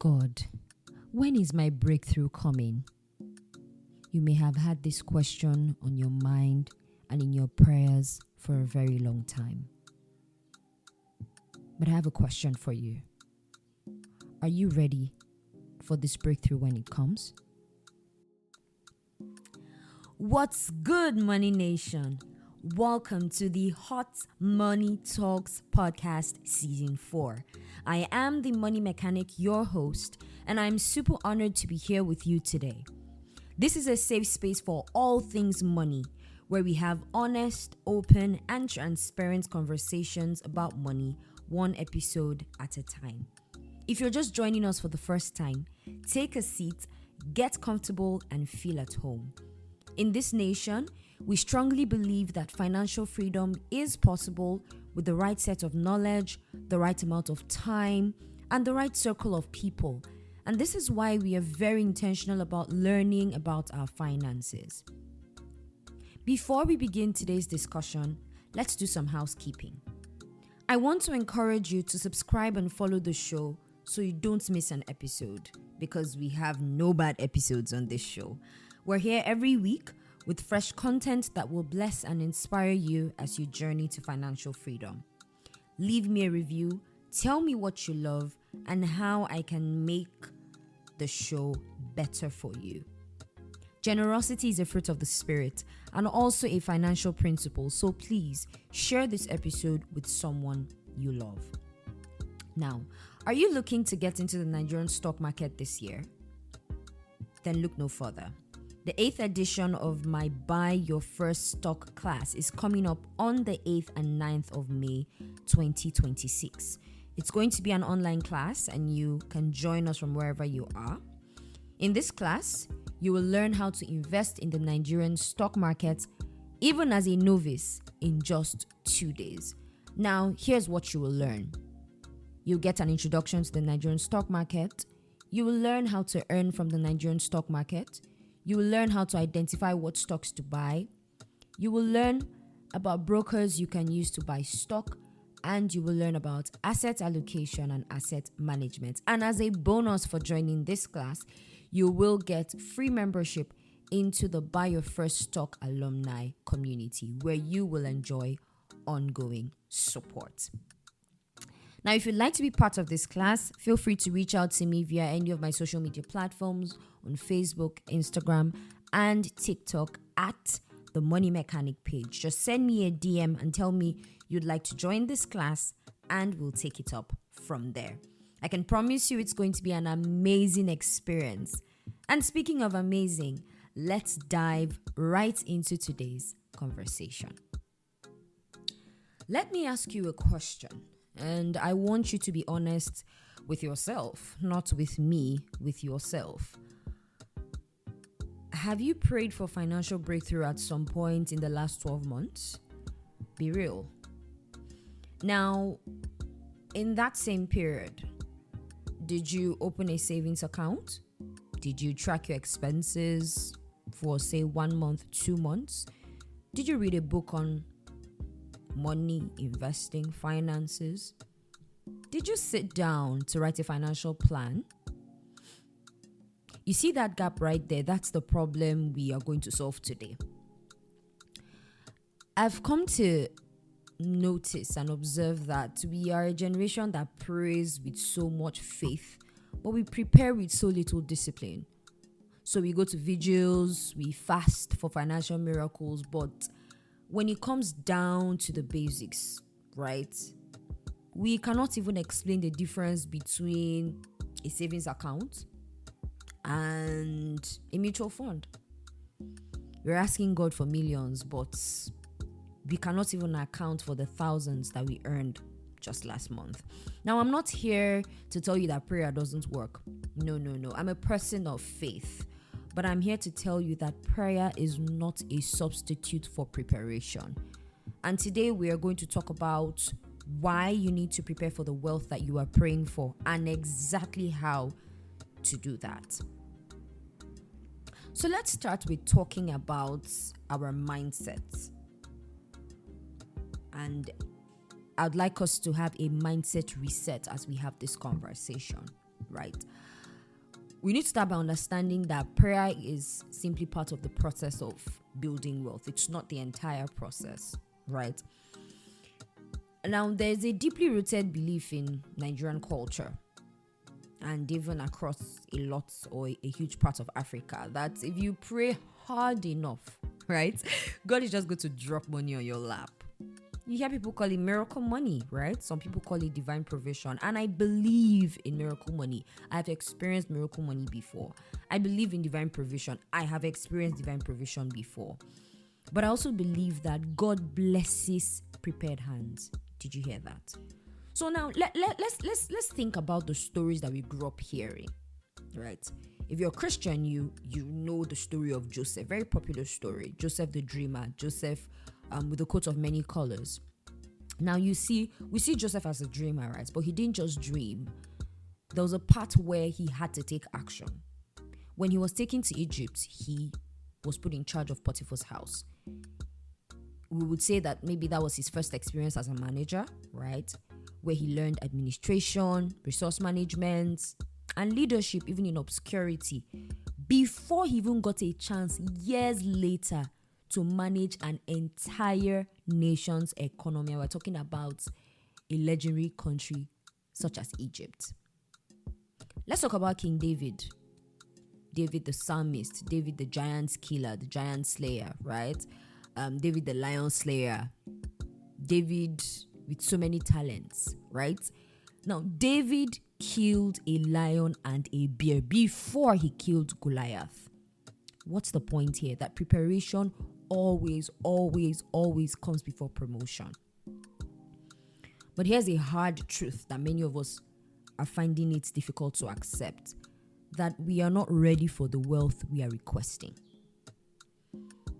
God, when is my breakthrough coming? You may have had this question on your mind and in your prayers for a very long time. But I have a question for you. Are you ready for this breakthrough when it comes? What's good, Money Nation? Welcome to the Hot Money Talks podcast season 4. I am the Money Mechanic, your host, and I'm super honored to be here with you today. This is a safe space for all things money, where we have honest, open, and transparent conversations about money, one episode at a time. If you're just joining us for the first time, take a seat, get comfortable, and feel at home. In this nation, we strongly believe that financial freedom is possible with the right set of knowledge, the right amount of time, and the right circle of people. And this is why we are very intentional about learning about our finances. Before we begin today's discussion, let's do some housekeeping. I want to encourage you to subscribe and follow the show so you don't miss an episode, because we have no bad episodes on this show. We're here every week with fresh content that will bless and inspire you as you journey to financial freedom. Leave me a review, tell me what you love, and how I can make the show better for you. Generosity is a fruit of the spirit and also a financial principle, so please share this episode with someone you love. Now, are you looking to get into the Nigerian stock market this year? Then look no further. The 8th edition of my Buy Your First Stock class is coming up on the 8th and 9th of May 2026. It's going to be an online class and you can join us from wherever you are. In this class, you will learn how to invest in the Nigerian stock market even as a novice in just 2 days. Now, here's what you will learn. You'll get an introduction to the Nigerian stock market. You will learn how to earn from the Nigerian stock market. You will learn how to identify what stocks to buy. You will learn about brokers you can use to buy stock. And you will learn about asset allocation and asset management. And as a bonus for joining this class, you will get free membership into the Buy Your First Stock alumni community, where you will enjoy ongoing support. Now, if you'd like to be part of this class, feel free to reach out to me via any of my social media platforms on Facebook, Instagram, and TikTok at the Money Mechanic page. Just send me a DM and tell me you'd like to join this class, and we'll take it up from there. I can promise you it's going to be an amazing experience. And speaking of amazing, let's dive right into today's conversation. Let me ask you a question. And I want you to be honest with yourself, not with me, with yourself. Have you prayed for financial breakthrough at some point in the last 12 months? Be real. Now, in that same period, did you open a savings account? Did you track your expenses for, say, 1 month, 2 months? Did you read a book on money, investing, finances? Did you sit down to write a financial plan? You see that gap right there? That's the problem we are going to solve today. I've come to notice and observe that we are a generation that prays with so much faith, but we prepare with so little discipline. So we go to vigils, we fast for financial miracles, but when it comes down to the basics, right, we cannot even explain the difference between a savings account and a mutual fund. We're asking God for millions, but we cannot even account for the thousands that we earned just last month. Now, I'm not here to tell you that prayer doesn't work. No. I'm a person of faith. But I'm here to tell you that prayer is not a substitute for preparation. And today we are going to talk about why you need to prepare for the wealth that you are praying for and exactly how to do that. So let's start with talking about our mindset. And I'd like us to have a mindset reset as we have this conversation, right? We need to start by understanding that prayer is simply part of the process of building wealth. It's not the entire process, right? Now, there's a deeply rooted belief in Nigerian culture and even across a lot or a huge part of Africa that if you pray hard enough, right, God is just going to drop money on your lap. You hear people call it miracle money, right? Some people call it divine provision. And I believe in miracle money. I have experienced miracle money before. I believe in divine provision. I have experienced divine provision before. But I also believe that God blesses prepared hands. Did you hear that? So now let's think about the stories that we grew up hearing, right? If you're a Christian, you know the story of Joseph, very popular story. Joseph the dreamer, Joseph with a coat of many colors. Now we see Joseph as a dreamer, right? But he didn't just dream. There was a part where he had to take action. When he was taken to Egypt, he was put in charge of Potiphar's house. We would say that maybe that was his first experience as a manager, right? Where he learned administration, resource management, and leadership, even in obscurity, before he even got a chance years later to manage an entire nation's economy. We're talking about a legendary country such as Egypt. Let's talk about King David. David the psalmist, David the giant killer, the giant slayer, right? David the lion slayer, David with so many talents, right? Now, David killed a lion and a bear before he killed Goliath. What's the point here? That preparation always comes before promotion. But here's a hard truth that many of us are finding it difficult to accept, that we are not ready for the wealth we are requesting.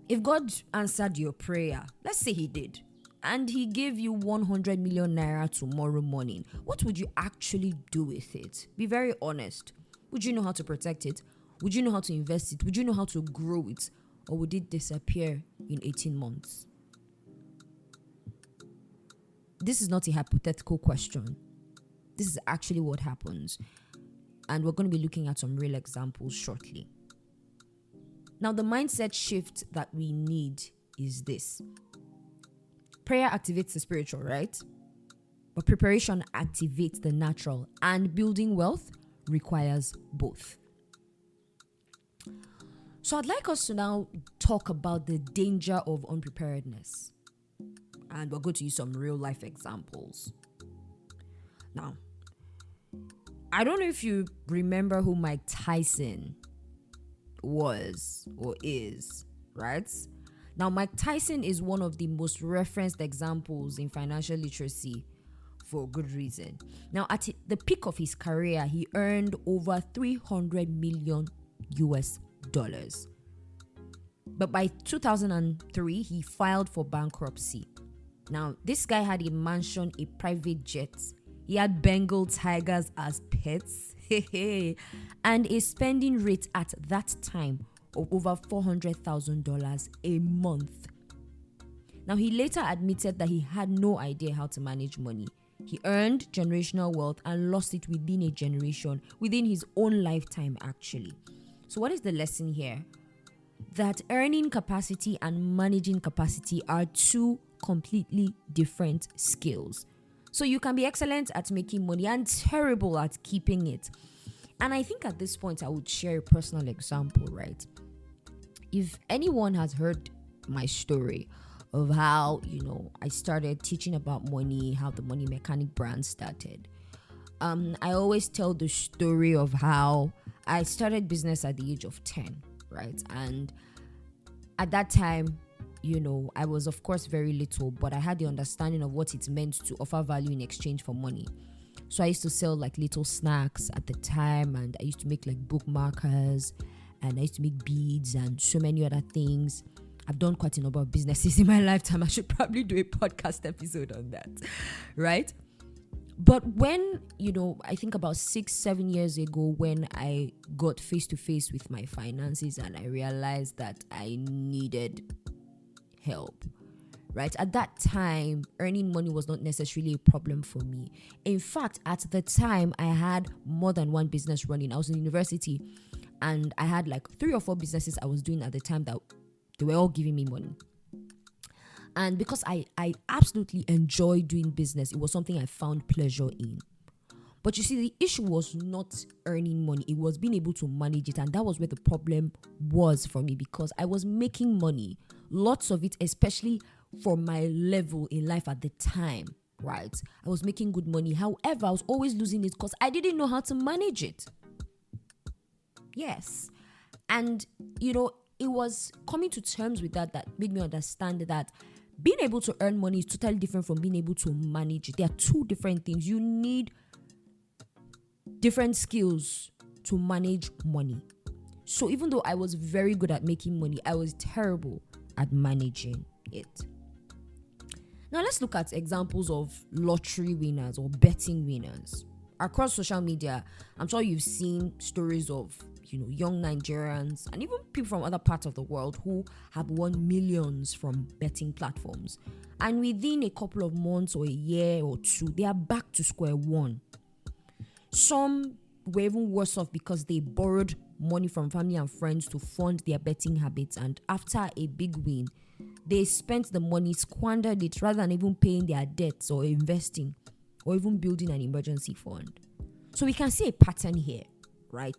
If God answered your prayer, let's say he did, and he gave you 100 million naira tomorrow morning, what would you actually do with it? Be very honest. Would you know how to protect it? Would you know how to invest it? Would you know how to grow it? Or would it disappear in 18 months? This is not a hypothetical question. This is actually what happens. And we're going to be looking at some real examples shortly. Now, the mindset shift that we need is this. Prayer activates the spiritual, right? But preparation activates the natural. And building wealth requires both. So I'd like us to now talk about the danger of unpreparedness. And we're going to use some real life examples. Now, I don't know if you remember who Mike Tyson was or is, right? Now, Mike Tyson is one of the most referenced examples in financial literacy for good reason. Now, at the peak of his career, he earned over 300 million US dollars. But by 2003, he filed for bankruptcy. Now, this guy had a mansion, a private jet. He had Bengal tigers as pets. And a spending rate at that time of over $400,000 a month. Now, he later admitted that he had no idea how to manage money. He earned generational wealth and lost it within a generation, within his own lifetime, actually. So what is the lesson here? That earning capacity and managing capacity are two completely different skills. So you can be excellent at making money and terrible at keeping it. And I think at this point, I would share a personal example, right? If anyone has heard my story of how, I started teaching about money, how the Money Mechanic brand started. I always tell the story of how I started business at the age of 10, right? And at that time, I was of course very little, but I had the understanding of what it meant to offer value in exchange for money. So I used to sell like little snacks at the time, and I used to make like bookmarkers, and I used to make beads and so many other things. I've done quite a number of businesses in my lifetime. I should probably do a podcast episode on that, right? But when, I think about 6-7 years ago, when I got face to face with my finances and I realized that I needed help, right? At that time, earning money was not necessarily a problem for me. In fact, at the time, I had more than one business running. I was in university and I had like 3 or 4 businesses I was doing at the time that they were all giving me money. And because I absolutely enjoy doing business, it was something I found pleasure in. But you see, the issue was not earning money. It was being able to manage it. And that was where the problem was for me, because I was making money, lots of it, especially for my level in life at the time, right? I was making good money. However, I was always losing it because I didn't know how to manage it. Yes. And, it was coming to terms with that made me understand that being able to earn money is totally different from being able to manage it. They are 2 different things. You need different skills to manage money. So even though I was very good at making money, I was terrible at managing it. Now let's look at examples of lottery winners or betting winners. Across social media, I'm sure you've seen stories of young Nigerians and even people from other parts of the world who have won millions from betting platforms. And within a couple of months or a year or 2, they are back to square one. Some were even worse off because they borrowed money from family and friends to fund their betting habits. And after a big win, they spent the money, squandered it, rather than even paying their debts or investing or even building an emergency fund. So we can see a pattern here, right?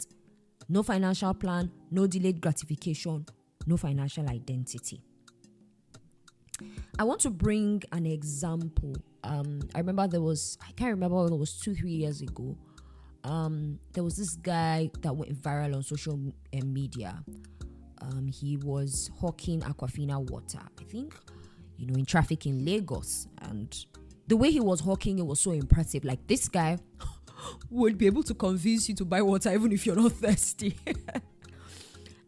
No financial plan, no delayed gratification, no financial identity. I want to bring an example. I remember I can't remember whether it was 2-3 years ago. There was this guy that went viral on social media. He was hawking Aquafina water, I think, in traffic in Lagos. And the way he was hawking it was so impressive. Like, this guy would be able to convince you to buy water even if you're not thirsty.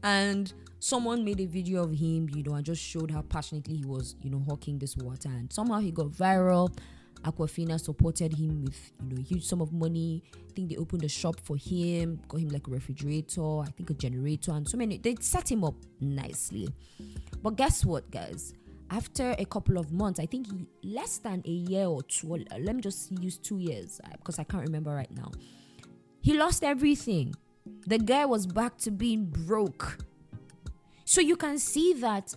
And someone made a video of him, and just showed how passionately he was, hawking this water. And somehow he got viral. Aquafina supported him with, a huge sum of money. I think they opened a shop for him, got him like a refrigerator, I think a generator, and so many. They set him up nicely. But guess what, guys? After a couple of months, I think less than a year or 2, let me just use 2 years because I can't remember right now. He lost everything. The guy was back to being broke. So you can see that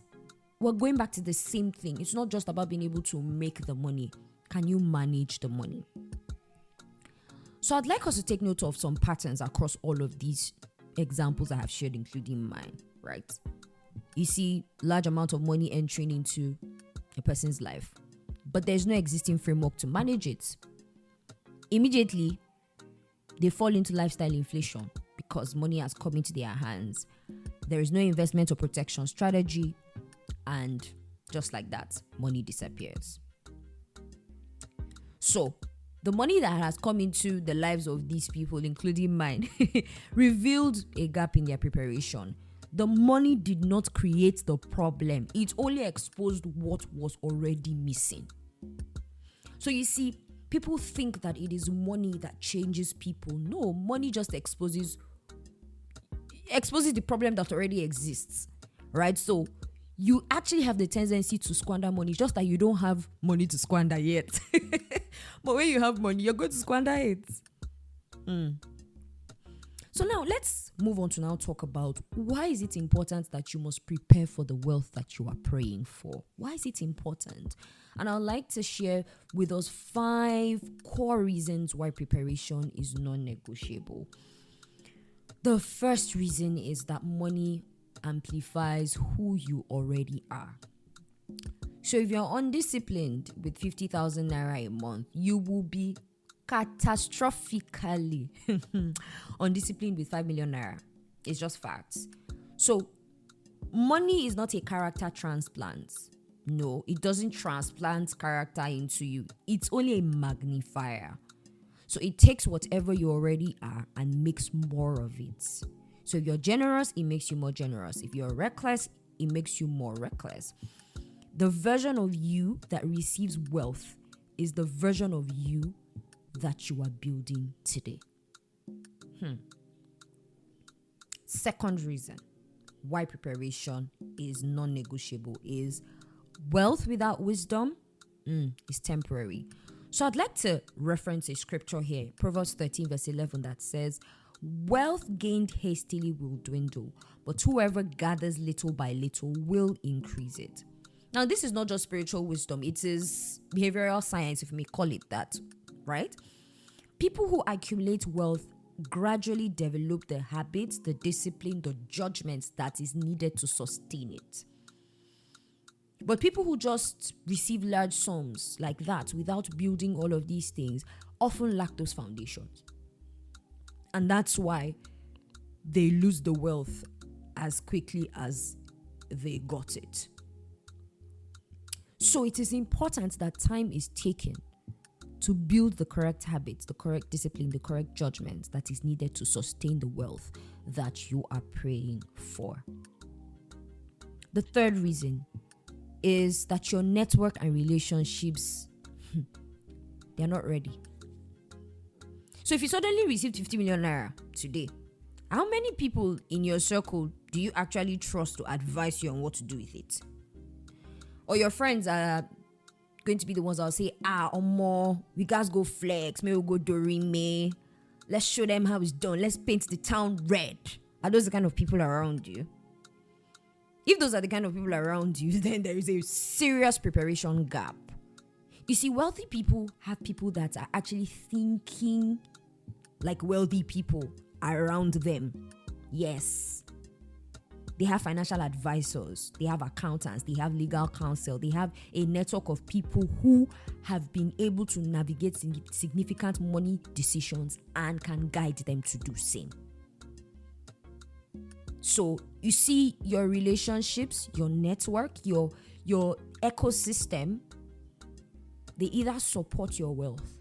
we're going back to the same thing. It's not just about being able to make the money. Can you manage the money? So I'd like us to take note of some patterns across all of these examples I have shared, including mine, right? You see large amount of money entering into a person's life, but there's no existing framework to manage it. Immediately, they fall into lifestyle inflation because money has come into their hands. There is no investment or protection strategy, and just like that, money disappears. So, the money that has come into the lives of these people, including mine, revealed a gap in their preparation. The money did not create the problem. It only exposed what was already missing. So you see, people think that it is money that changes people. No, money just exposes the problem that already exists, right? So you actually have the tendency to squander money, just that you don't have money to squander yet. But when you have money, you're going to squander it. So now let's move on to now talk about why is it important that you must prepare for the wealth that you are praying for? Why is it important? And I'd like to share with us 5 core reasons why preparation is non-negotiable. The first reason is that money amplifies who you already are. So if you're undisciplined with 50,000 naira a month, you will be catastrophically undisciplined with 5 million naira. It's just facts. So money is not a character transplant. No, it doesn't transplant character into you. It's only a magnifier. So it takes whatever you already are and makes more of it. So if you're generous, it makes you more generous. If you're reckless, it makes you more reckless. The version of you that receives wealth is the version of you that you are building today. Second reason why preparation is non-negotiable is Wealth without wisdom is temporary. So I'd like to reference a scripture here, Proverbs 13 verse 11, that says, wealth gained hastily will dwindle, but whoever gathers little by little will increase it. Now, this is not just spiritual wisdom, it is behavioral science, if we may call it that, right? People who accumulate wealth gradually develop the habits, the discipline, the judgments that is needed to sustain it. But people who just receive large sums like that without building all of these things often lack those foundations. And that's why they lose the wealth as quickly as they got it. So it is important that time is taken to build the correct habits, the correct discipline, the correct judgment that is needed to sustain the wealth that you are praying for. The third reason is that your network and relationships, they're not ready. So if you suddenly received 50 million naira today, how many people in your circle do you actually trust to advise you on what to do with it? Or your friends are going to be the ones that will say, Omo, we guys go flex, maybe we'll go Dorime, let's show them how it's done, let's paint the town red. Are those the kind of people around you? If those are the kind of people around you, then there is a serious preparation gap. You see, wealthy people have people that are actually thinking like wealthy people around them. Yes. They have financial advisors, they have accountants, they have legal counsel, they have a network of people who have been able to navigate significant money decisions and can guide them to do same. So you see, your relationships, your network, your ecosystem, they either support your wealth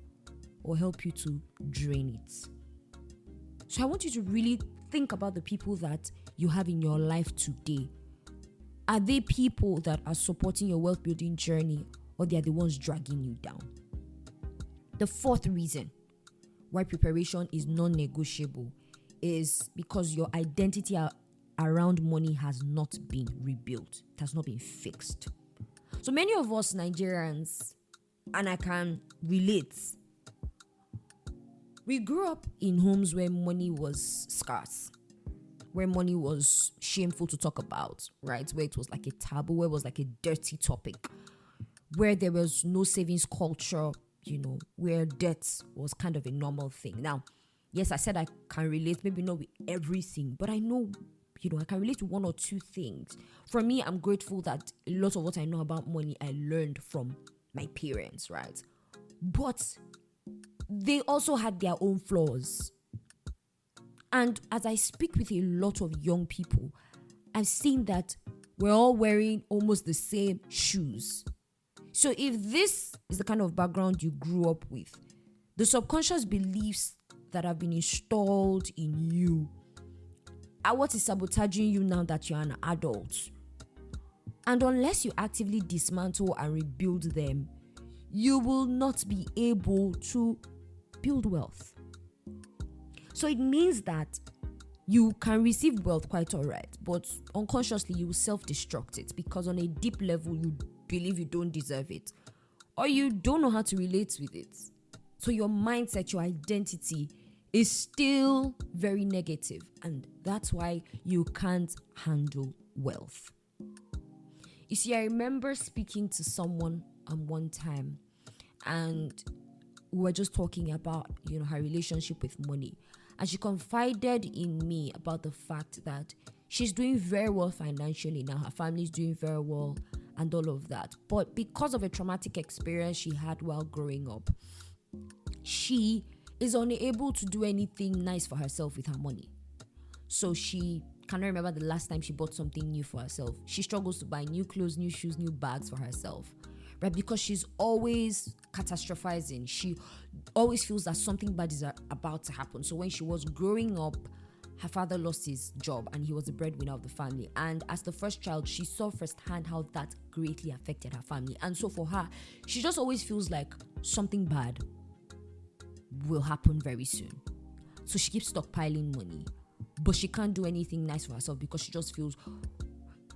or help you to drain it. So I want you to really think about the people that you have in your life today. Are they people that are supporting your wealth building journey, or they are the ones dragging you down? The fourth reason why preparation is non-negotiable is because your identity around money has not been rebuilt. It has not been fixed. So many of us Nigerians, and I can relate, we grew up in homes where money was scarce, where money was shameful to talk about, right? Where it was like a taboo, where it was like a dirty topic, where there was no savings culture, where debt was kind of a normal thing. Now, yes, I said I can relate, maybe not with everything, but I know, I can relate to one or two things. For me, I'm grateful that a lot of what I know about money, I learned from my parents, right? But they also had their own flaws. And as I speak with a lot of young people, I've seen that we're all wearing almost the same shoes. So if this is the kind of background you grew up with, the subconscious beliefs that have been installed in you are what is sabotaging you now that you're an adult. And unless you actively dismantle and rebuild them, you will not be able to build wealth. So it means that you can receive wealth quite all right, but unconsciously you will self-destruct it because on a deep level you believe you don't deserve it, or you don't know how to relate with it. So your mindset, your identity is still very negative, and that's why you can't handle wealth. You see, I remember speaking to someone one time, and we were just talking about, her relationship with money. And she confided in me about the fact that she's doing very well financially now. Her family's doing very well and all of that. But because of a traumatic experience she had while growing up, she is unable to do anything nice for herself with her money. So she cannot remember the last time she bought something new for herself. She struggles to buy new clothes, new shoes, new bags for herself, right? Because she's always catastrophizing. She always feels that something bad is about to happen. So when she was growing up, her father lost his job and he was the breadwinner of the family. And as the first child, she saw firsthand how that greatly affected her family. And so for her, she just always feels like something bad will happen very soon. So she keeps stockpiling money, but she can't do anything nice for herself because she just feels,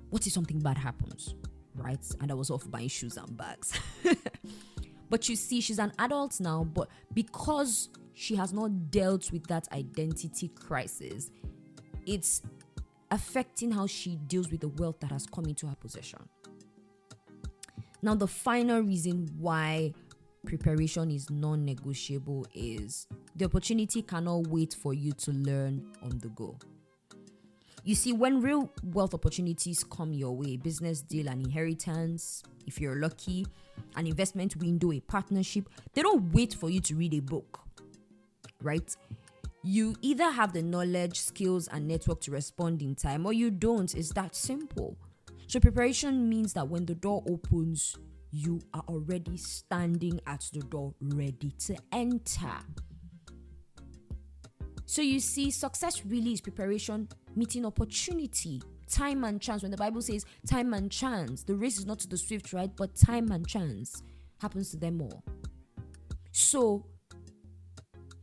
what if something bad happens? right? And I was off buying shoes and bags. But you see, she's an adult now, but because she has not dealt with that identity crisis, it's affecting how she deals with the wealth that has come into her possession. Now, the final reason why preparation is non-negotiable is the opportunity cannot wait for you to learn on the go. You see, when real wealth opportunities come your way, business deal, an inheritance, if you're lucky, an investment window, a partnership, they don't wait for you to read a book, right? You either have the knowledge, skills, and network to respond in time, or you don't. It's that simple. So preparation means that when the door opens, you are already standing at the door ready to enter. So you see, success really is preparation meeting opportunity, time and chance. When the Bible says time and chance, the race is not to the swift, right? But time and chance happens to them all. So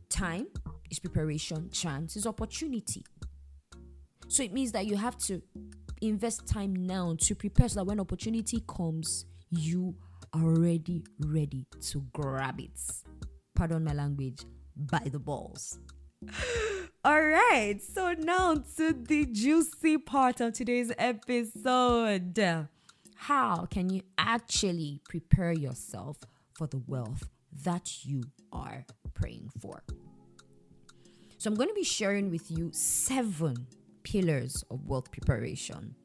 time is preparation, chance is opportunity. So it means that you have to invest time now to prepare so that when opportunity comes, you are already ready to grab it. Pardon my language, by the balls. All right, so now to the juicy part of today's episode. How can you actually prepare yourself for the wealth that you are praying for? So I'm going to be sharing with you 7 pillars of wealth preparation.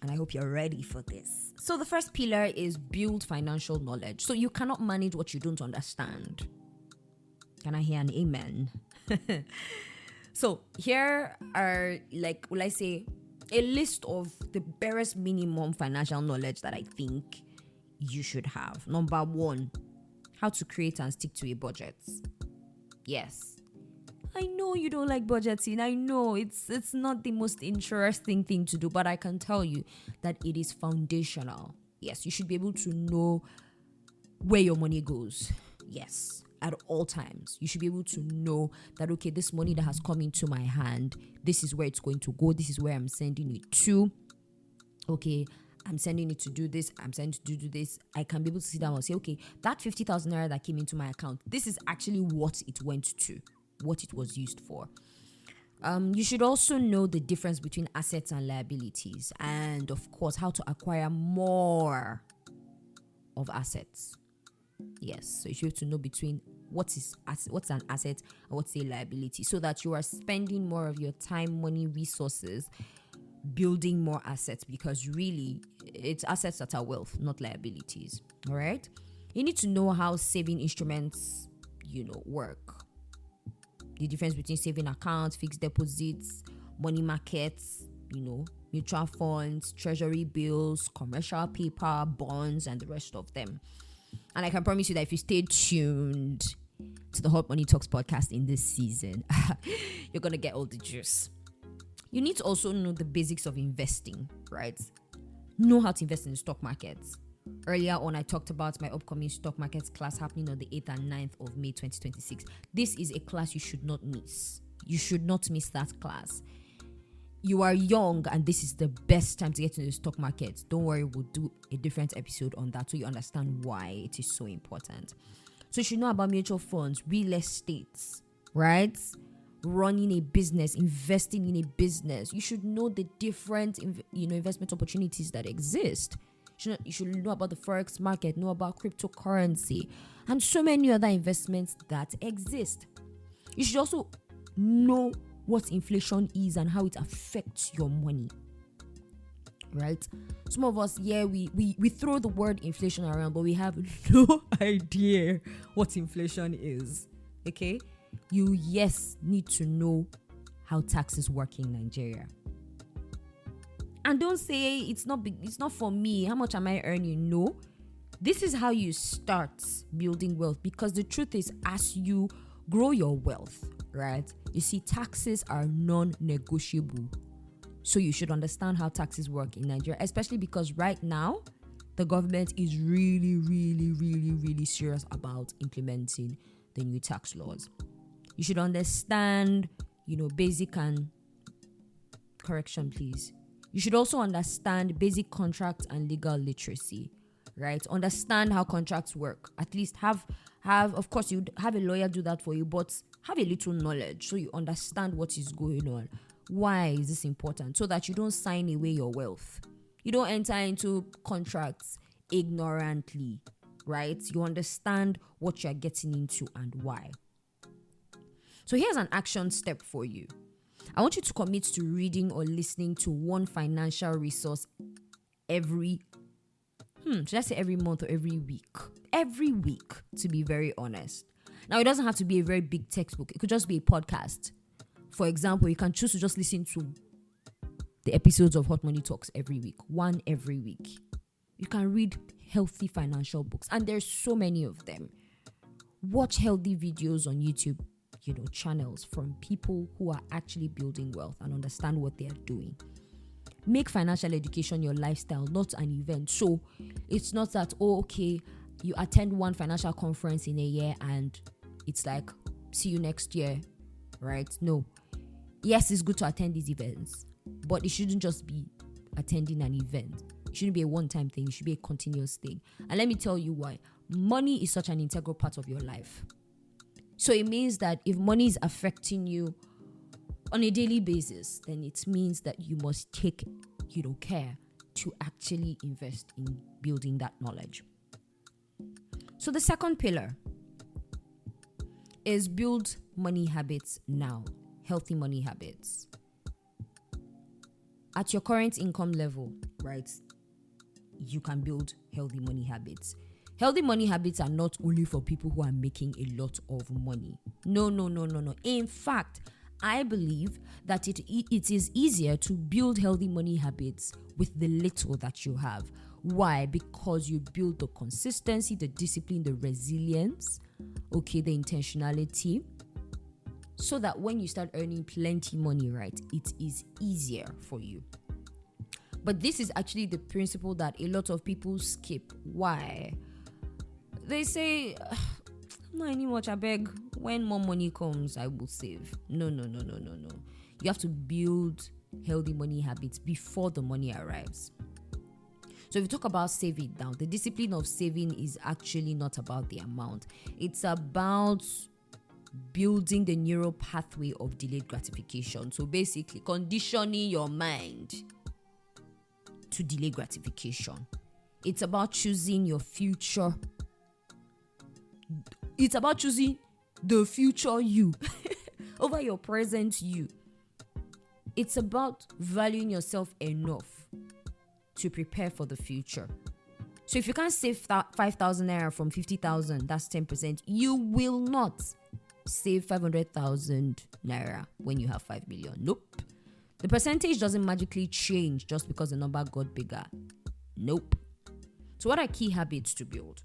And I hope you're ready for this. So the first pillar is build financial knowledge. So you cannot manage what you don't understand. Can I hear an amen? So here are, like, will I say, a list of the barest minimum financial knowledge that I think you should have. Number 1, how to create and stick to a budget. Yes, I know you don't like budgeting. I know it's not the most interesting thing to do, but I can tell you that it is foundational. Yes, you should be able to know where your money goes. Yes. At all times, you should be able to know that, okay, this money that has come into my hand, this is where it's going to go. This is where I'm sending it to. Okay, I'm sending it to do this. I'm sending it to do this. I can be able to sit down and say, okay, that 50,000 naira that came into my account, this is actually what it went to, what it was used for. You should also know the difference between assets and liabilities, and of course, how to acquire more of assets. Yes, so you should have to know between what's an asset and what's a liability, so that you are spending more of your time, money, resources building more assets, because really it's assets that are wealth, not liabilities. All right, you need to know how saving instruments work, the difference between saving accounts, fixed deposits, money markets, mutual funds, treasury bills, commercial paper, bonds, and the rest of them. And I can promise you that if you stay tuned to the Hot Money Talks podcast in this season, you're going to get all the juice. You need to also know the basics of investing, right? Know how to invest in the stock markets. Earlier on, I talked about my upcoming stock markets class happening on the 8th and 9th of May 2026. This is a class you should not miss. You should not miss that class. You are young and this is the best time to get into the stock market. Don't worry, we'll do a different episode on that so you understand why it is so important. So you should know about mutual funds, real estate, right? Running a business, investing in a business. You should know the different investment opportunities that exist. You should know about the forex market, know about cryptocurrency, and so many other investments that exist. You should also know what inflation is and how it affects your money, right? Some of us, we throw the word inflation around, but we have no idea what inflation is. Okay, you need to know how taxes work in Nigeria. And don't say it's not for me. How much am I earning? No, this is how you start building wealth, because the truth is, as you grow your wealth, right? You see, taxes are non-negotiable. So you should understand how taxes work in Nigeria, especially because right now, the government is really, really, really, really serious about implementing the new tax laws. You should understand, basic and correction, please. You should also understand basic contract and legal literacy, right? Understand how contracts work. At least have of course you have a lawyer do that for you, but have a little knowledge so you understand what is going on. Why is this important? So that you don't sign away your wealth. You don't enter into contracts ignorantly, right? You understand what you're getting into and why. So here's an action step for you. I want you to commit to reading or listening to one financial resource every month or every week? Every week, to be very honest. Now, it doesn't have to be a very big textbook. It could just be a podcast. For example, you can choose to just listen to the episodes of Hot Money Talks every week. One every week. You can read healthy financial books. And there's so many of them. Watch healthy videos on YouTube, channels from people who are actually building wealth and understand what they are doing. Make financial education your lifestyle, not an event. So it's not that, you attend one financial conference in a year and it's like, see you next year, right? No. Yes, it's good to attend these events, but it shouldn't just be attending an event. It shouldn't be a one-time thing. It should be a continuous thing. And let me tell you why. Money is such an integral part of your life. So it means that if money is affecting you on a daily basis, then it means that you must take, care to actually invest in building that knowledge. So the second pillar is build money habits now, healthy money habits. At your current income level, right, you can build healthy money habits. Healthy money habits are not only for people who are making a lot of money. No. In fact, I believe that it is easier to build healthy money habits with the little that you have. Why? Because you build the consistency, the discipline, the resilience, the intentionality, so that when you start earning plenty money, right, it is easier for you. But this is actually the principle that a lot of people skip. Why? They say, not anymore, I beg. When more money comes, I will save. No. You have to build healthy money habits before the money arrives. So if you talk about saving now, the discipline of saving is actually not about the amount. It's about building the neural pathway of delayed gratification. So basically, conditioning your mind to delay gratification. It's about choosing your future. It's about choosing the future you over your present you. It's about valuing yourself enough to prepare for the future. So if you can't save 5,000 naira from 50,000, that's 10%. You will not save 500,000 naira when you have 5 million. Nope. The percentage doesn't magically change just because the number got bigger. Nope. So what are key habits to build?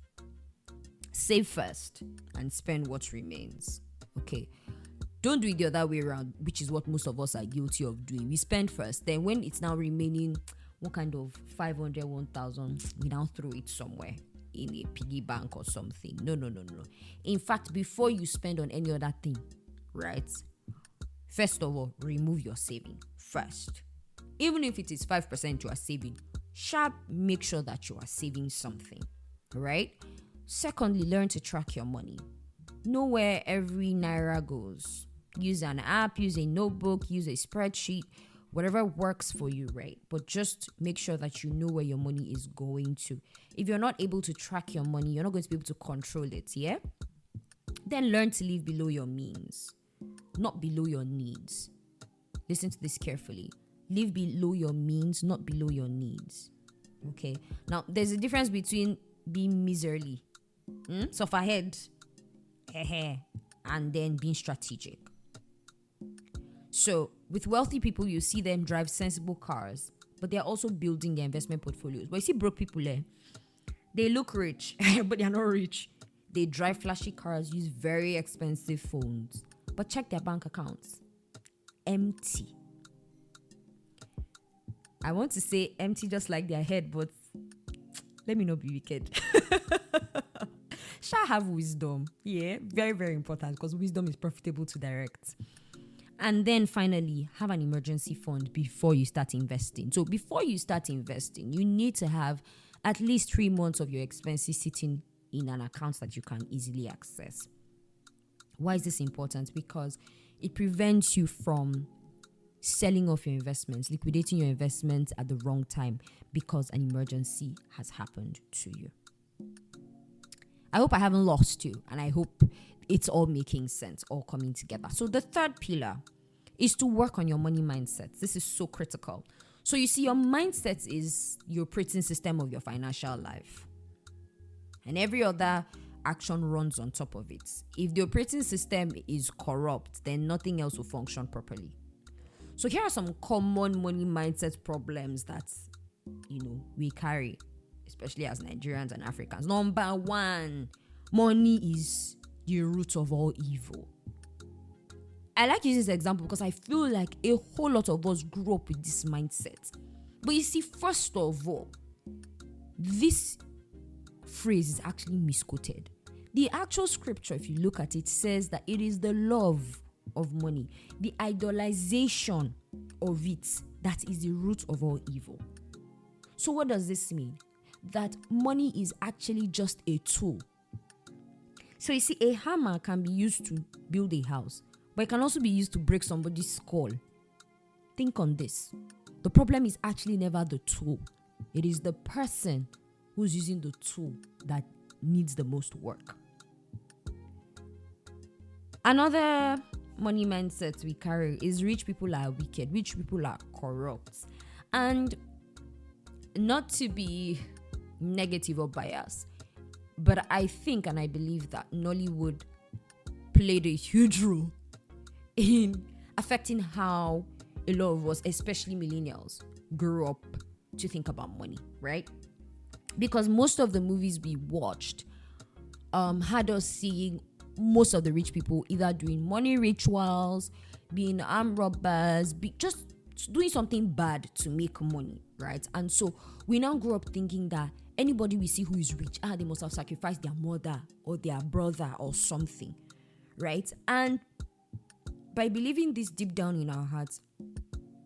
Save first and spend what remains. Okay. Don't do it the other way around, which is what most of us are guilty of doing. We spend first, then when it's now remaining, what kind of 500, 1,000, we now throw it somewhere in a piggy bank or something. No. In fact, before you spend on any other thing, right? First of all, remove your saving first. Even if it is 5% you are saving, make sure that you are saving something, right? Secondly, learn to track your money. Know where every naira goes. Use an app, use a notebook, use a spreadsheet, whatever works for you, right? But just make sure that you know where your money is going to. If you're not able to track your money, you're not going to be able to control it, yeah? Then learn to live below your means, not below your needs. Listen to this carefully. Live below your means, not below your needs. Okay? Now, there's a difference between being miserly, suffer head, and then being strategic. So, with wealthy people, you see them drive sensible cars, but they're also building their investment portfolios. But you see broke people there, they look rich, but they're not rich. They drive flashy cars, use very expensive phones, but check their bank accounts. Empty. I want to say empty just like their head, but let me not be wicked. Shall have wisdom. Yeah, very, very important, because wisdom is profitable to direct. And then finally, have an emergency fund before you start investing. So before you start investing, you need to have at least 3 months of your expenses sitting in an account that you can easily access. Why is this important? Because it prevents you from selling off your investments, liquidating your investments at the wrong time because an emergency has happened to you. I hope I haven't lost you, and I hope it's all making sense, all coming together. So the third pillar is to work on your money mindset. This is so critical. So you see, your mindset is your operating system of your financial life. And every other action runs on top of it. If the operating system is corrupt, then nothing else will function properly. So here are some common money mindset problems that, we carry, especially as Nigerians and Africans. Number 1, money is the root of all evil. I like using this example because I feel like a whole lot of us grew up with this mindset. But you see, first of all, this phrase is actually misquoted. The actual scripture, if you look at it, says that it is the love of money, the idolization of it, that is the root of all evil. So what does this mean? That money is actually just a tool. So you see, a hammer can be used to build a house, but it can also be used to break somebody's skull. Think on this. The problem is actually never the tool. It is the person who's using the tool that needs the most work. Another money mindset we carry is rich people are wicked, rich people are corrupt. And not to be negative or biased, but I think and I believe that Nollywood played a huge role in affecting how a lot of us, especially millennials, grew up to think about money, right? Because most of the movies we watched had us seeing most of the rich people either doing money rituals, being armed robbers, just doing something bad to make money, right? And so we now grew up thinking that anybody we see who is rich, they must have sacrificed their mother or their brother or something, right? And by believing this deep down in our hearts,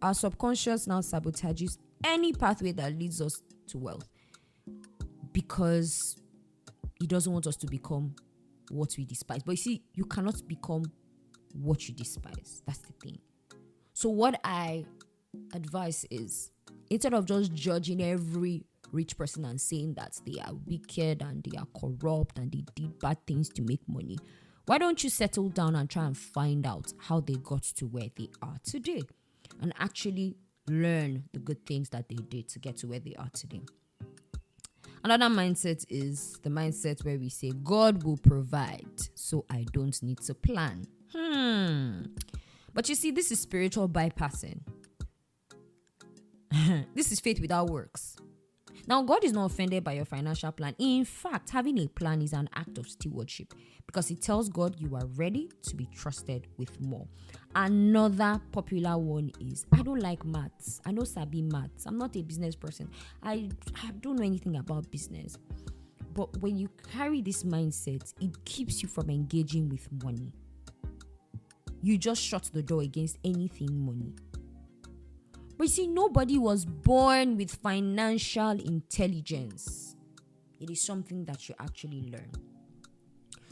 our subconscious now sabotages any pathway that leads us to wealth because it doesn't want us to become what we despise. But you see, you cannot become what you despise. That's the thing. So what I advise is, instead of just judging every rich person and saying that they are wicked and they are corrupt and they did bad things to make money, why don't you settle down and try and find out how they got to where they are today and actually learn the good things that they did to get to where they are today. Another mindset is the mindset where we say, God will provide, so I don't need to plan. But you see, this is spiritual bypassing. This is faith without works. Now, God is not offended by your financial plan. In fact, having a plan is an act of stewardship because it tells God you are ready to be trusted with more. Another popular one is, I don't like maths. I know sabi maths. I'm not a business person. I don't know anything about business. But when you carry this mindset, it keeps you from engaging with money. You just shut the door against anything money. But you see, nobody was born with financial intelligence. It is something that you actually learn.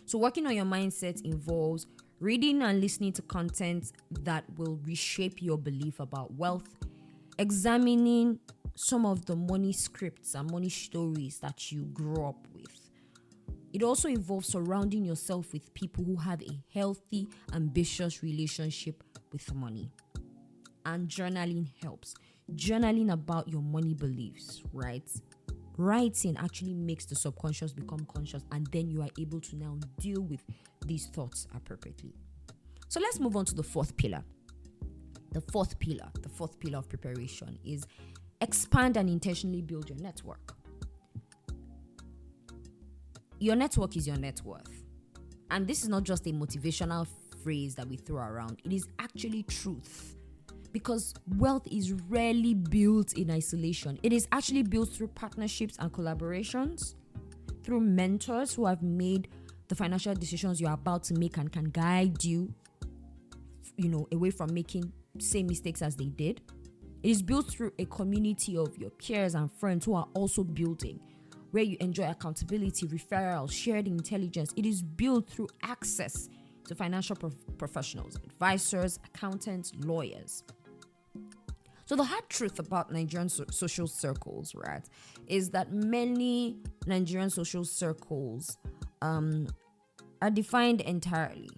So working on your mindset involves reading and listening to content that will reshape your belief about wealth, examining some of the money scripts and money stories that you grew up with. It also involves surrounding yourself with people who have a healthy, ambitious relationship with money. And journaling helps. Journaling about your money beliefs, right? Writing actually makes the subconscious become conscious, and then you are able to now deal with these thoughts appropriately. So let's move on to the fourth pillar. The fourth pillar of preparation is expand and intentionally build your network. Your network is your net worth. And this is not just a motivational phrase that we throw around. It is actually truth. Because wealth is rarely built in isolation. It is actually built through partnerships and collaborations, through mentors who have made the financial decisions you're about to make and can guide you away from making same mistakes as they did. It is built through a community of your peers and friends who are also building, where you enjoy accountability, referrals, shared intelligence. It is built through access to financial professionals, advisors, accountants, lawyers. So the hard truth about Nigerian social circles, right, is that many Nigerian social circles are defined entirely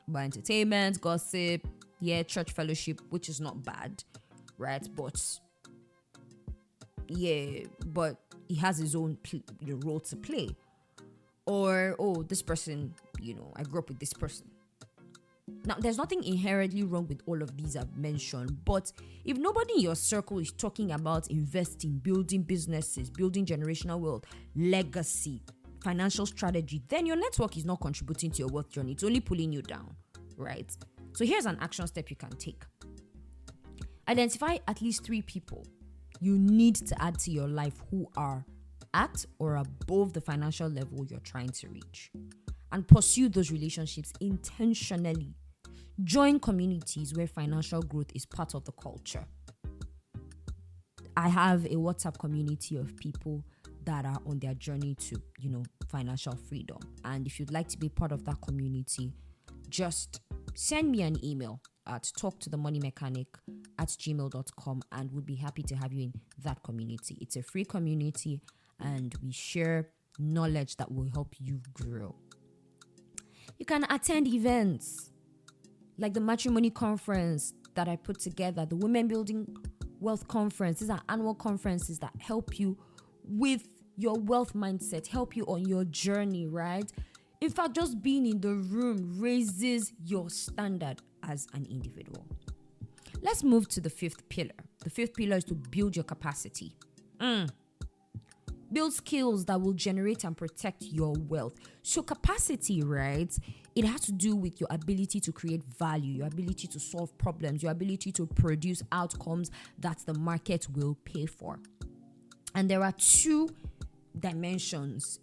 by entertainment, gossip, church fellowship, which is not bad, right? But he has his own role to play. Or, this person, I grew up with this person. Now, there's nothing inherently wrong with all of these I've mentioned, but if nobody in your circle is talking about investing, building businesses, building generational wealth, legacy, financial strategy, then your network is not contributing to your wealth journey. It's only pulling you down, right? So here's an action step you can take. Identify at least 3 people you need to add to your life who are at or above the financial level you're trying to reach, and pursue those relationships intentionally. Join communities where financial growth is part of the culture. I have a WhatsApp community of people that are on their journey to, financial freedom. And if you'd like to be part of that community, just send me an email at talktothemoneymechanic@gmail.com, and we'd be happy to have you in that community. It's a free community, and we share knowledge that will help you grow. You can attend events like the matrimony conference that I put together, the Women Building Wealth Conference. These are annual conferences that help you with your wealth mindset, help you on your journey, right? In fact, just being in the room raises your standard as an individual. Let's move to the 5th pillar. The 5th pillar is to build your capacity. Build skills that will generate and protect your wealth. So capacity, right? It has to do with your ability to create value, your ability to solve problems, your ability to produce outcomes that the market will pay for. And there are 2 dimensions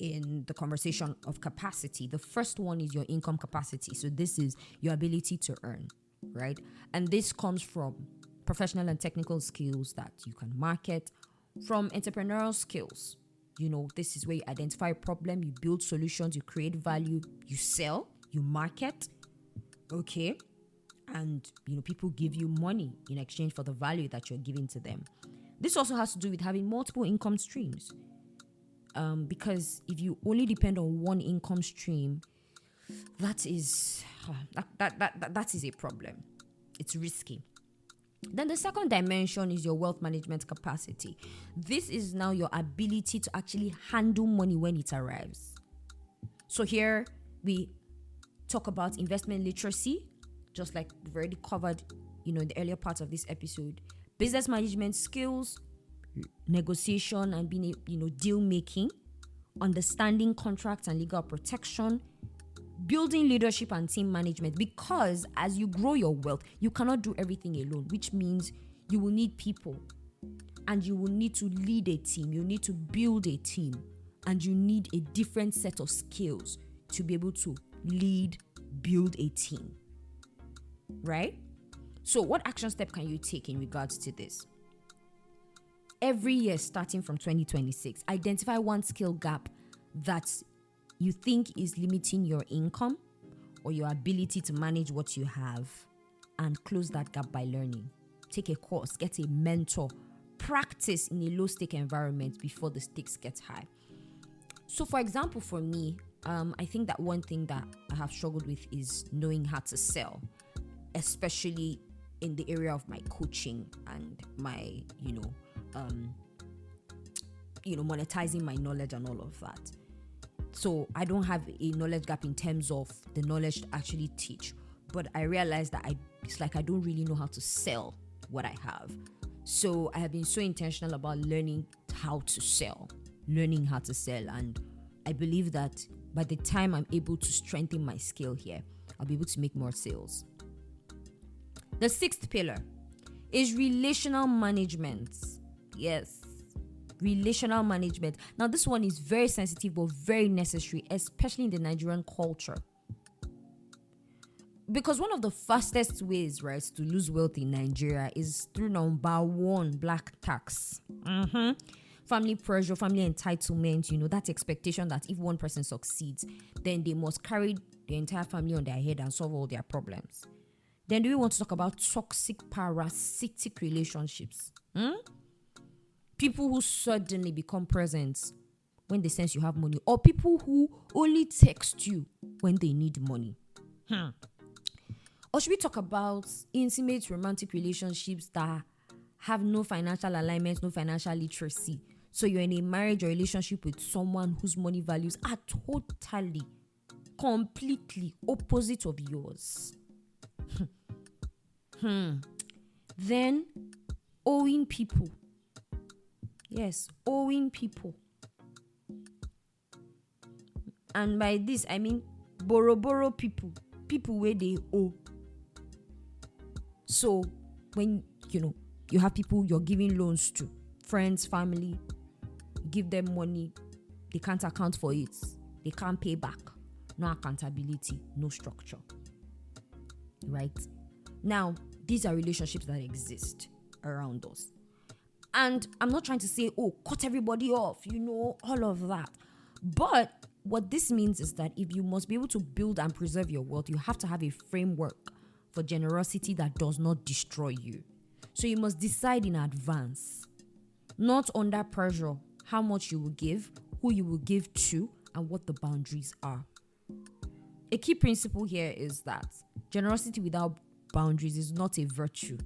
in the conversation of capacity. The first one is your income capacity. So this is your ability to earn, right? And this comes from professional and technical skills that you can market, from entrepreneurial skills. This is where you identify a problem, you build solutions, you create value, you sell, you market, okay? And, people give you money in exchange for the value that you're giving to them. This also has to do with having multiple income streams. Because if you only depend on one income stream, that is a problem. It's risky. Then the second dimension is your wealth management capacity. This is now your ability to actually handle money when it arrives. So here we talk about investment literacy, just like we've already covered, in the earlier part of this episode. Business management skills, negotiation and being, deal making, understanding contracts and legal protection, building leadership and team management, because as you grow your wealth, you cannot do everything alone, which means you will need people, and you will need to lead a team, you need to build a team, and you need a different set of skills to be able to build a team, right? So what action step can you take in regards to this? Every year starting from 2026, identify one skill gap that you think is limiting your income or your ability to manage what you have, and close that gap by learning. Take a course, get a mentor, practice in a low-stake environment before the stakes get high. So for example, for me, I think that one thing that I have struggled with is knowing how to sell, especially in the area of my coaching and my, monetizing my knowledge and all of that. So I don't have a knowledge gap in terms of the knowledge to actually teach, but I realized that it's like I don't really know how to sell what I have. So I have been so intentional about learning how to sell, and I believe that by the time I'm able to strengthen my skill here, I'll be able to make more sales. The 6th pillar is relational management. Yes, relational management. Now, this one is very sensitive but very necessary, especially in the Nigerian culture. Because one of the fastest ways, right, to lose wealth in Nigeria is through number one, black tax. Family pressure, family entitlement, that expectation that if one person succeeds, then they must carry the entire family on their head and solve all their problems. Then do we want to talk about toxic, parasitic relationships? People who suddenly become present when they sense you have money, or people who only text you when they need money. Or should we talk about intimate romantic relationships that have no financial alignment, no financial literacy? So you're in a marriage or relationship with someone whose money values are totally, completely opposite of yours. Then owing people. Yes, owing people. And by this, I mean borrow people where they owe. So when, you have people you're giving loans to, friends, family, give them money, they can't account for it. They can't pay back. No accountability, no structure. Right? Now, these are relationships that exist around us. And I'm not trying to say, cut everybody off, all of that. But what this means is that if you must be able to build and preserve your wealth, you have to have a framework for generosity that does not destroy you. So you must decide in advance, not under pressure, how much you will give, who you will give to, and what the boundaries are. A key principle here is that generosity without boundaries is not a virtue.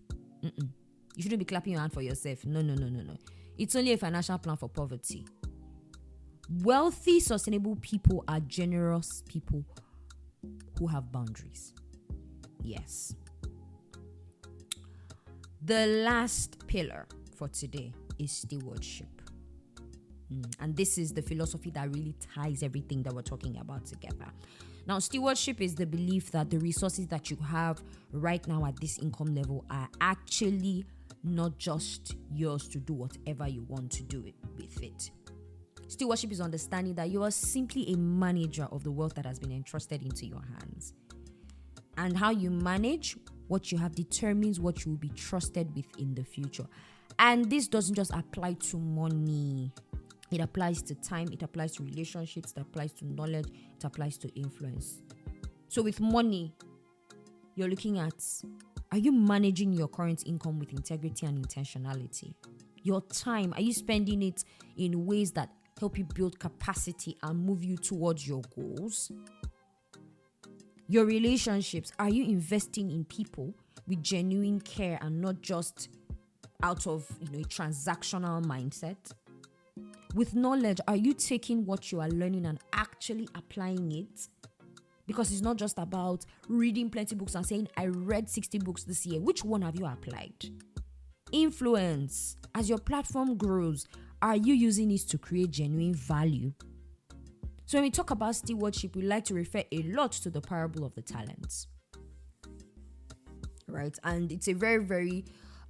You shouldn't be clapping your hand for yourself. No. It's only a financial plan for poverty. Wealthy, sustainable people are generous people who have boundaries. Yes. The last pillar for today is stewardship. And this is the philosophy that really ties everything that we're talking about together. Now, stewardship is the belief that the resources that you have right now at this income level are actually not just yours to do whatever you want to do with it. Stewardship is understanding that you are simply a manager of the wealth that has been entrusted into your hands. And how you manage what you have determines what you will be trusted with in the future. And this doesn't just apply to money. It applies to time, it applies to relationships, it applies to knowledge, it applies to influence. So with money, you're looking at, are you managing your current income with integrity and intentionality? Your time, are you spending it in ways that help you build capacity and move you towards your goals? Your relationships, are you investing in people with genuine care and not just out of a transactional mindset? With knowledge, are you taking what you are learning and actually applying it? Because it's not just about reading plenty books and saying, I read 60 books this year. Which one have you applied? Influence. As your platform grows, are you using it to create genuine value? So when we talk about stewardship, we like to refer a lot to the parable of the talents. Right? And it's a very, very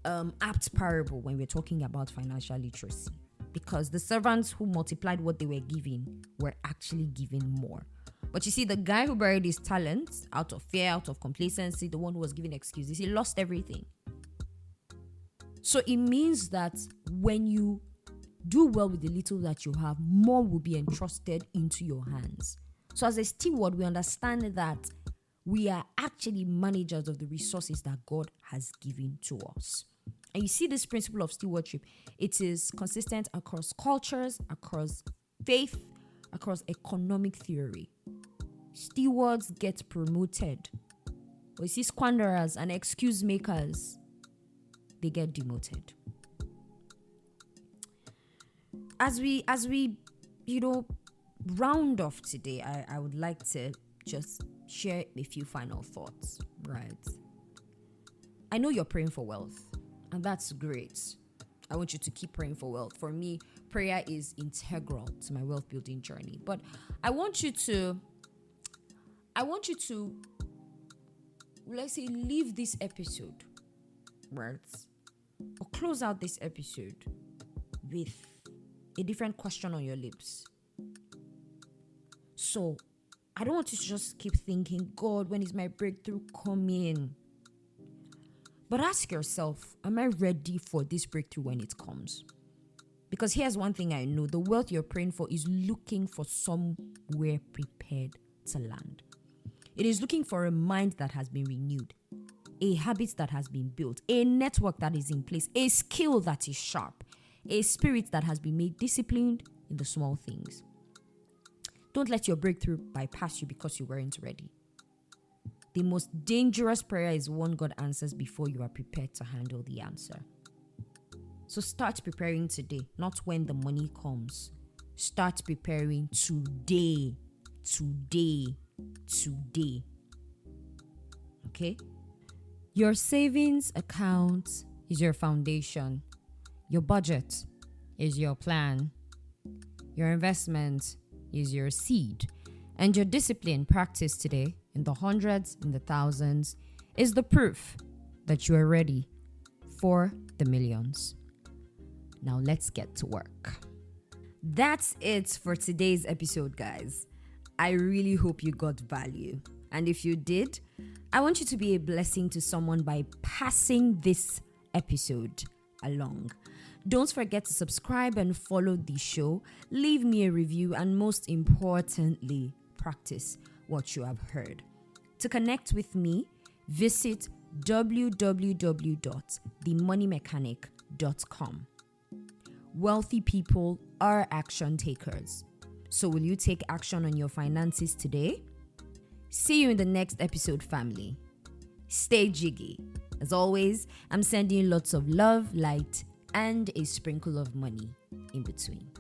apt parable when we're talking about financial literacy. Because the servants who multiplied what they were given were actually given more. But you see, the guy who buried his talents out of fear, out of complacency, the one who was giving excuses, he lost everything. So it means that when you do well with the little that you have, more will be entrusted into your hands. So as a steward, we understand that we are actually managers of the resources that God has given to us. And you see this principle of stewardship, it is consistent across cultures, across faith, across economic theory. Stewards get promoted. But you see squanderers and excuse makers, they get demoted. As we round off today, I would like to just share a few final thoughts, right? I know you're praying for wealth. And that's great. I want you to keep praying for wealth. For me, prayer is integral to my wealth building journey. But I want you to, let's say, leave this episode, right? Or close out this episode with a different question on your lips. So, I don't want you to just keep thinking, God, when is my breakthrough coming? But ask yourself, am I ready for this breakthrough when it comes? Because here's one thing I know, the wealth you're praying for is looking for somewhere prepared to land. It is looking for a mind that has been renewed, a habit that has been built, a network that is in place, a skill that is sharp, a spirit that has been made disciplined in the small things. Don't let your breakthrough bypass you because you weren't ready. The most dangerous prayer is one God answers before you are prepared to handle the answer. So start preparing today, not when the money comes. Start preparing today. Okay? Your savings account is your foundation. Your budget is your plan. Your investment is your seed. And your discipline practice today, in the hundreds, in the thousands, is the proof that you are ready for the millions. Now let's get to work. That's it for today's episode, guys. I really hope you got value. And if you did, I want you to be a blessing to someone by passing this episode along. Don't forget to subscribe and follow the show. Leave me a review and most importantly, practice what you have heard. To connect with me, visit www.themoneymechanic.com. Wealthy people are action takers. So will you take action on your finances today? See you in the next episode, family. Stay jiggy. As always, I'm sending you lots of love, light, and a sprinkle of money in between.